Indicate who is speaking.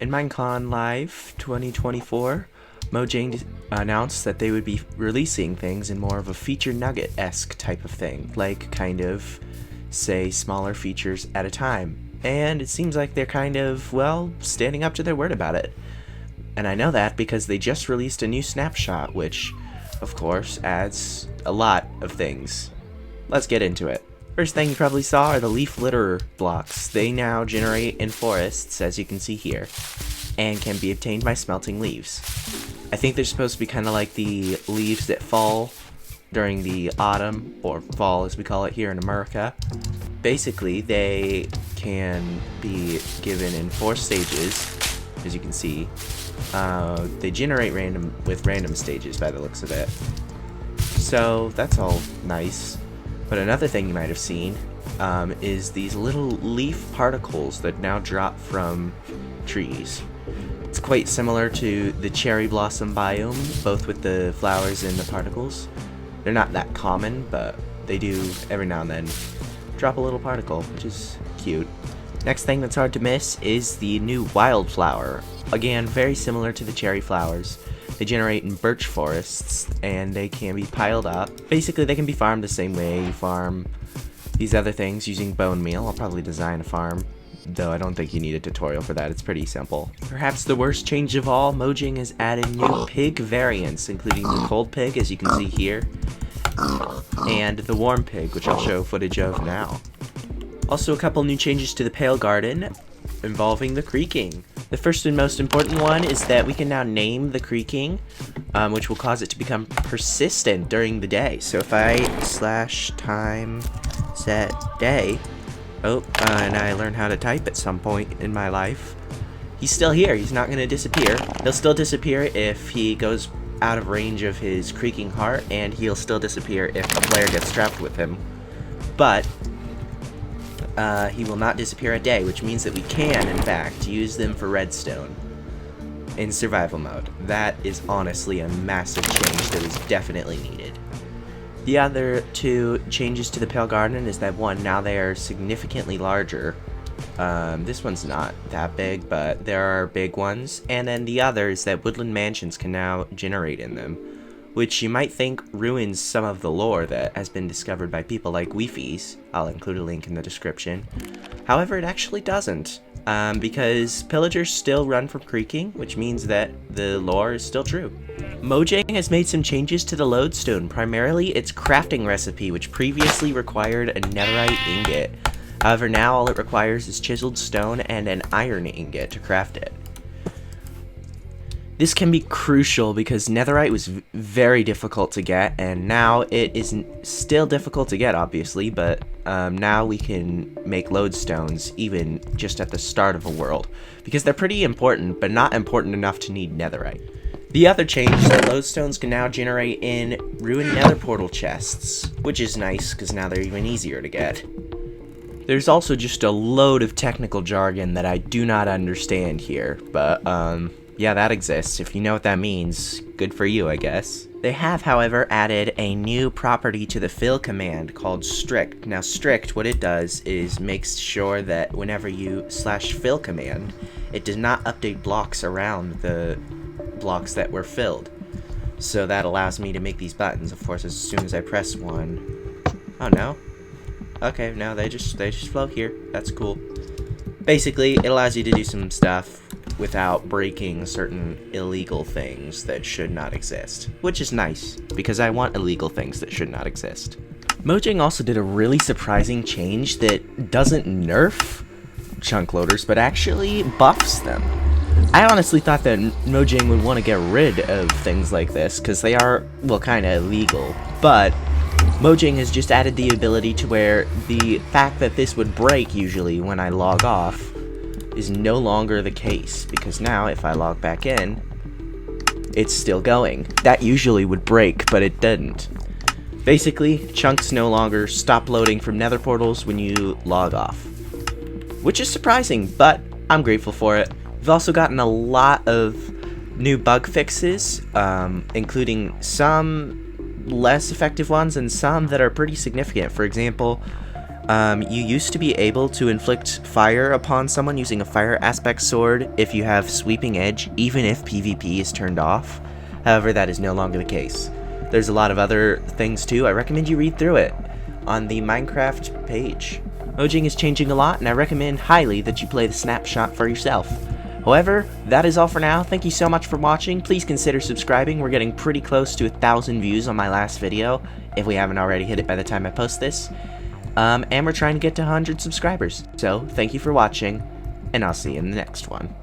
Speaker 1: In Minecon Live 2024, Mojang announced that they would be releasing things in more of a feature nugget-esque type of thing, like kind of, say, smaller features at a time. And it seems like they're kind of, well, standing up to their word about it. And I know that because they just released a new snapshot, which, of course, adds a lot of things. Let's get into it. First thing you probably saw are the leaf litter blocks. They now generate in forests, as you can see here, and can be obtained by smelting leaves. I think they're supposed to be kind of like the leaves that fall during the autumn, or fall as we call it here in America. Basically, they can be given in 4 stages, as you can see. They generate with random stages by the looks of it. So that's all nice. But another thing you might have seen is these little leaf particles that now drop from trees. It's quite similar to the cherry blossom biome, both with the flowers and the particles. They're not that common, but they do every now and then drop a little particle, which is cute. Next thing that's hard to miss is the new wildflower. Again, very similar to the cherry flowers. They generate in birch forests, and they can be piled up. Basically, they can be farmed the same way you farm these other things using bone meal. I'll probably design a farm, though I don't think you need a tutorial for that. It's pretty simple. Perhaps the worst change of all, Mojang has added new pig variants, including the cold pig, as you can see here, and the warm pig, which I'll show footage of now. Also, a couple new changes to the Pale Garden involving the creaking. The first and most important one is that we can now name the creaking, which will cause it to become persistent during the day. So if I /time set day, and I learn how to type at some point in my life, he's still here. He's not going to disappear. He'll still disappear if he goes out of range of his creaking heart, and he'll still disappear if a player gets trapped with him. But he will not disappear a day, which means that we can, in fact, use them for redstone in survival mode. That is honestly a massive change that is definitely needed. The other 2 changes to the Pale Garden is that, one, now they are significantly larger. This one's not that big, but there are big ones. And then the other is that woodland mansions can now generate in them, which you might think ruins some of the lore that has been discovered by people like Wifies. I'll include a link in the description. However, it actually doesn't, because pillagers still run from creaking, which means that the lore is still true. Mojang has made some changes to the lodestone, primarily its crafting recipe, which previously required a netherite ingot. However, now all it requires is chiseled stone and an iron ingot to craft it. This can be crucial because netherite was very difficult to get, and now it is still difficult to get, obviously, but now we can make lodestones even just at the start of a world, because they're pretty important, but not important enough to need netherite. The other change is that lodestones can now generate in ruined nether portal chests, which is nice because now they're even easier to get. There's also just a load of technical jargon that I do not understand here, but yeah, that exists. If you know what that means, good for you, I guess. They have, however, added a new property to the fill command called strict. Now, strict, what it does is makes sure that whenever you /fill command, it does not update blocks around the blocks that were filled. So that allows me to make these buttons, of course, as soon as I press one. Oh, no. Okay, no, they just flow here. That's cool. Basically, it allows you to do some stuff without breaking certain illegal things that should not exist, which is nice, because I want illegal things that should not exist. Mojang also did a really surprising change that doesn't nerf chunk loaders, but actually buffs them. I honestly thought that Mojang would want to get rid of things like this, because they are, well, kind of illegal, but Mojang has just added the ability to where the fact that this would break usually when I log off is no longer the case, because now if I log back in, it's still going. That usually would break, but it didn't. Basically, chunks no longer stop loading from nether portals when you log off, which is surprising, but I'm grateful for it. We've also gotten a lot of new bug fixes, including some less effective ones and some that are pretty significant. For example, You used to be able to inflict fire upon someone using a fire aspect sword if you have sweeping edge, even if PvP is turned off. However, that is no longer the case. There's a lot of other things too. I recommend you read through it on the Minecraft page. Mojang is changing a lot, and I recommend highly that you play the snapshot for yourself. However, that is all for now. Thank you so much for watching. Please consider subscribing. We're getting pretty close to 1,000 views on my last video, if we haven't already hit it by the time I post this. And we're trying to get to 100 subscribers. So, thank you for watching, and I'll see you in the next one.